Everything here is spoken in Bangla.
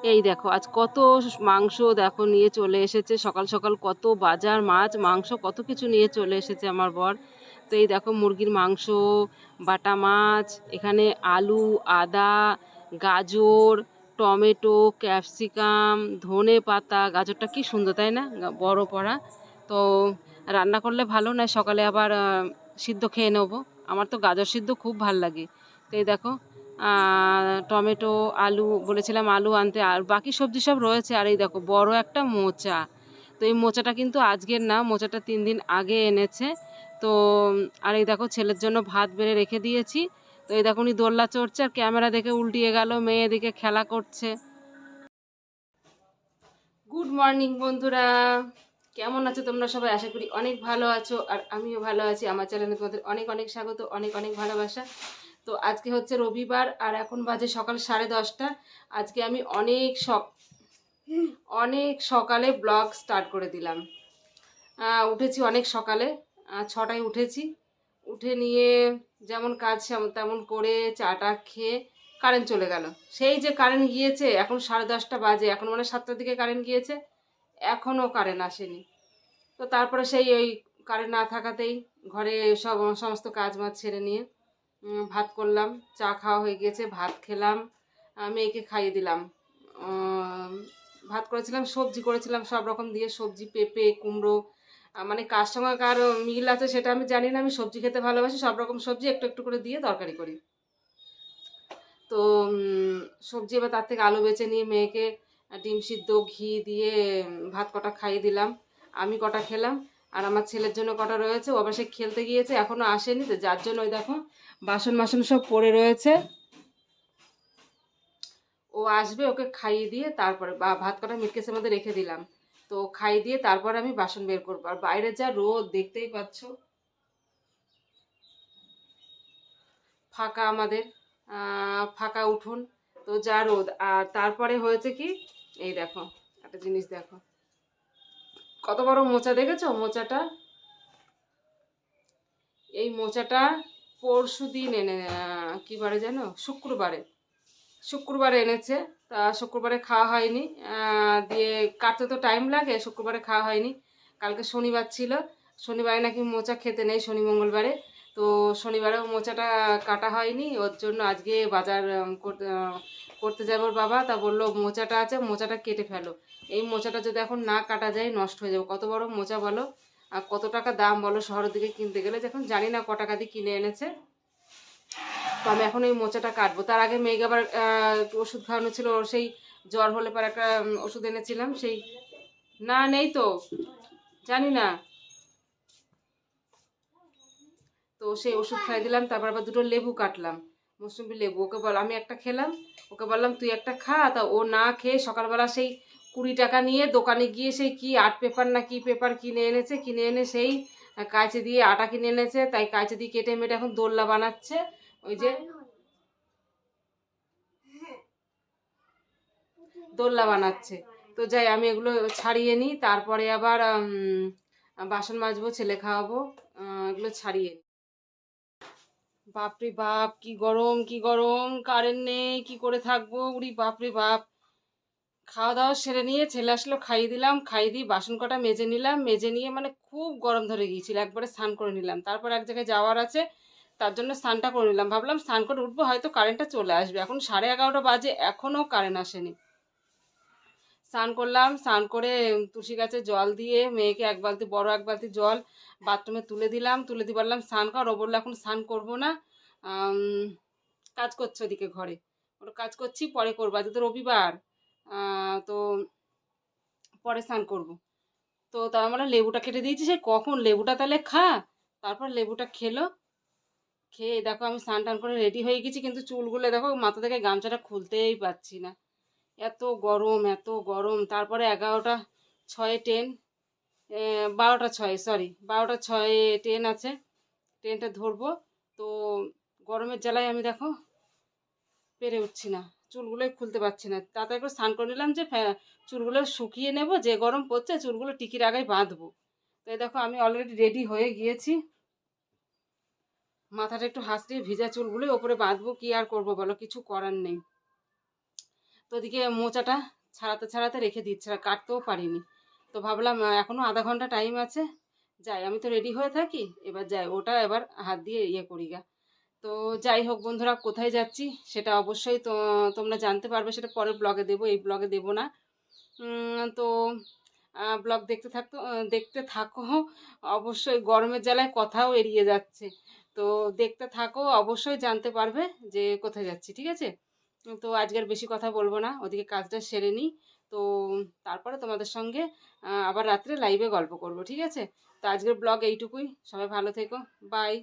এই দেখো আজ কত মাংস দেখো নিয়ে চলে এসেছে, সকাল সকাল কত বাজার, মাছ মাংস কত কিছু নিয়ে চলে এসেছে আমার বর। তো এই দেখো মুরগির মাংস, বাটা মাছ, এখানে আলু, আদা, গাজর, টমেটো, ক্যাপসিকাম, ধনে পাতা। গাজরটা কি সুন্দর তাই না, বড় পড়া। তো রান্না করলে ভালো, না সকালে আবার সিদ্ধ খেয়ে নেবো। আমার তো গাজর সিদ্ধ খুব ভাল লাগে। তো এই দেখো টমেটো, আলু, বলেছিলাম আলু আনতে, আর বাকি সবজি সব রয়েছে। আর এই দেখো বড় একটা মোচা। তো এই মোচাটা কিন্তু আজকের না, মোচাটা 3 দিন আগে এনেছে। তো আর এই দেখো ছেলের জন্য ভাত বেড়ে রেখে দিয়েছি। তো এই দেখো উনি দোল্লা চড়ছে আর ক্যামেরা দেখে উল্টিয়ে গেল, মেয়ে এদিকে খেলা করছে। গুড মর্নিং বন্ধুরা, কেমন আছো তোমরা সবাই? আশা করি অনেক ভালো আছো, আর আমিও ভালো আছি। আমার চ্যানেলে তোমাদের অনেক অনেক স্বাগত, অনেক অনেক ভালোবাসা। তো আজকে হচ্ছে রবিবার, আর এখন বাজে সকাল 10:30। আজকে আমি অনেক সকালে ব্লগ স্টার্ট করে দিলাম। উঠেছি অনেক সকালে, 6টায় উঠেছি। উঠে নিয়ে যেমন কাজ তেমন করে চাটা খেয়ে কারেন্ট চলে গেল। সেই যে কারেন্ট গিয়েছে, এখন 10:30 বাজে, এখন মানে 7টার দিকে কারেন্ট গিয়েছে, এখনও কারেন্ট আসেনি। তো তারপরে সেই ওই কারেন্ট না থাকাতেই ঘরে সমস্ত কাজ বাজ ছেড়ে নিয়ে ভাত করলাম। চা খাওয়া হয়ে গিয়েছে, ভাত খেলাম, মেয়েকে খাইয়ে দিলাম। ভাত করেছিলাম, সবজি করেছিলাম সব রকম দিয়ে, সবজি পেঁপে, কুমড়ো। মানে কার সঙ্গে কার মিল আছে সেটা আমি জানি না, আমি সবজি খেতে ভালোবাসি, সব রকম সবজি একটু একটু করে দিয়ে তরকারি করি। তো সবজি এবার তার থেকে আলু বেছে নিয়ে মেয়েকে ডিম সিদ্ধ ঘি দিয়ে ভাত কটা খাইয়ে দিলাম। আমি কটা খেলাম, আর আমার ছেলের জন্য কটা রয়েছে। ও আবার সে খেলতে গিয়েছে, এখনও আসেনি। তো যার জন্য ওই দেখো বাসন বাসন সব পড়ে রয়েছে। ও আসবে, ওকে খাইয়ে দিয়ে তারপরে ভাত কটা মিটকেসের মধ্যে রেখে দিলাম। তো খাইয়ে দিয়ে তারপর আমি বাসন বের করবো। আর বাইরে যা রোদ দেখতেই পাচ্ছ, ফাঁকা আমাদের, ফাঁকা উঠোন। তো যা রোদ। আর তারপরে হয়েছে কি, এই দেখো একটা জিনিস দেখো, কত বড় মোচা দেখেছো মোচাটা? এই মোচাটা পরশু দিন কি বারে জানো, শুক্রবারে এনেছে। তা শুক্রবারে খাওয়া হয়নি, দিয়ে কাটতে তো টাইম লাগে, শুক্রবারে খাওয়া হয়নি। কালকে শনিবার ছিল, শনিবারে নাকি মোচা খেতে নেই, শনি মঙ্গলবারে। তো শনিবারেও মোচাটা কাটা হয়নি, ওর জন্য আজকে বাজার করতে যাবো ওর বাবা। তা বললো মোচাটা আছে, মোচাটা কেটে ফেলো। এই মোচাটা যদি এখন না কাটা যায় নষ্ট হয়ে যাবে। কত বড় মোচা বলো, আর কত টাকা দাম বলো শহরের দিকে কিনতে গেলে। যখন জানি না ক টাকা দিয়ে কিনে এনেছে। তো আমি এখন এই মোচাটা কাটবো। তার আগে মেয়েকে আবার ওষুধ খাওয়ানো ছিল, ওর সেই জ্বর হলে পর একটা ওষুধ এনেছিলাম, সেই না নেই তো, জানি না। তো সেই ওষুধ খাই দিলাম, তারপর আবার দুটো লেবু কাটলাম, মৌসুমি লেবু। ওকে বল, আমি একটা খেলাম, ওকে বললাম তুই একটা খা। তা ও না খেয়ে সকালবেলা সেই 20 টাকা নিয়ে দোকানে গিয়ে সেই কি আর্ট পেপার না কি পেপার কিনে এনেছে, কিনে এনে সেই কাঁচি দিয়ে আটা কিনে এনেছে, তাই কাঁচি দিয়ে কেটে মেটে এখন দোল্লা বানাচ্ছে। ওই যে দোল্লা বানাচ্ছে। তো যাই, আমি এগুলো ছাড়িয়ে নিই, তারপরে আবার বাসন মাজবো, ছেলে খাওয়াবো, এগুলো ছাড়িয়ে নিই। বাপরে বাপ, কি গরম কি গরম, কারেন্ট নেই, কি করে থাকবো, উড়ি বাপরে বাপ। খাওয়া দাওয়া সেরে নিয়ে ছেলে আসলো, খাইয়ে দিলাম, খাইয়ে দিয়ে বাসন কটা মেজে নিলাম, মেজে নিয়ে মানে খুব গরম ধরে গিয়েছিল, একবারে স্নান করে নিলাম। তারপর এক জায়গায় যাওয়ার আছে, তার জন্য স্নানটা করে নিলাম। ভাবলাম স্নান করে উঠবো, হয়তো কারেন্টটা চলে আসবে। এখন 11:30 বাজে, এখনও কারেন্ট আসেনি। স্নান করলাম, স্নান করে তুলসী গাছে জল দিয়ে মেয়েকে বড় এক বালতি জল বাথরুমে তুলে দিলাম, তুলে দিয়ে বললাম স্নান কর। ও বললো এখন স্নান করবো না, কাজ করছে ওদিকে ঘরে। ওর কাজ করছি, পরে করবো, আজকে তো রবিবার। তো পরে স্নান করবো। তো তার মানে লেবুটা কেটে দিয়েছি, সে কখন লেবুটা তাহলে খা। তারপর লেবুটা খেলো, খেয়ে দেখো আমি স্নান টান করে রেডি হয়ে গেছি, কিন্তু চুলগুলো দেখো মাথা থেকে গামছাটা খুলতেই পারছি না, এত গরম এত গরম। তারপরে 11:06 ট্রেন, 12:06, সরি 12:06 ট্রেন আছে, ট্রেনটা ধরবো। তো গরমের জ্বালায় আমি দেখো পেরে উঠছি না, চুলগুলোই খুলতে পারছি না। তাড়াতাড়ি করে স্নান করে নিলাম যে চুলগুলো শুকিয়ে নেব, যে গরম পড়ছে চুলগুলো টিকির আগে বাঁধবো। তাই দেখো আমি অলরেডি রেডি হয়ে গিয়েছি, মাথাটা একটু হাসড়িয়ে ভিজা চুলগুলোই ওপরে বাঁধবো, কি আর করবো বলো, কিছু করার নেই। তো ওদিকে মোচাটা ছাড়াতে ছাড়াতে রেখে দিচ্ছে, আর কাটতেও পারিনি। তো ভাবলাম এখনও আধা ঘন্টা টাইম আছে, যাই, আমি তো রেডি হয়ে থাকি, এবার যাই ওটা এবার হাত দিয়ে ইয়ে করি গা। তো যাই হোক বন্ধুরা, কোথায় যাচ্ছি সেটা অবশ্যই তো তোমরা জানতে পারবে, সেটা পরের ব্লগে দেবো, এই ব্লগে দেবো না। তো ব্লগ দেখতে থাকো অবশ্যই। গরমের জ্বালায় কথাও এড়িয়ে যাচ্ছে, তো দেখতে থাকো, অবশ্যই জানতে পারবে যে কোথায় যাচ্ছি, ঠিক আছে? তো আজকের বেশি কথা বলবো না, ওদিকে কাজটা সেরে নিই। তো তারপরে তোমাদের সঙ্গে আবার রাত্রে লাইভে গল্প করব, ঠিক আছে? তো আজকের ব্লগ এইটুকুই, সবাই ভালো থেকো, বাই।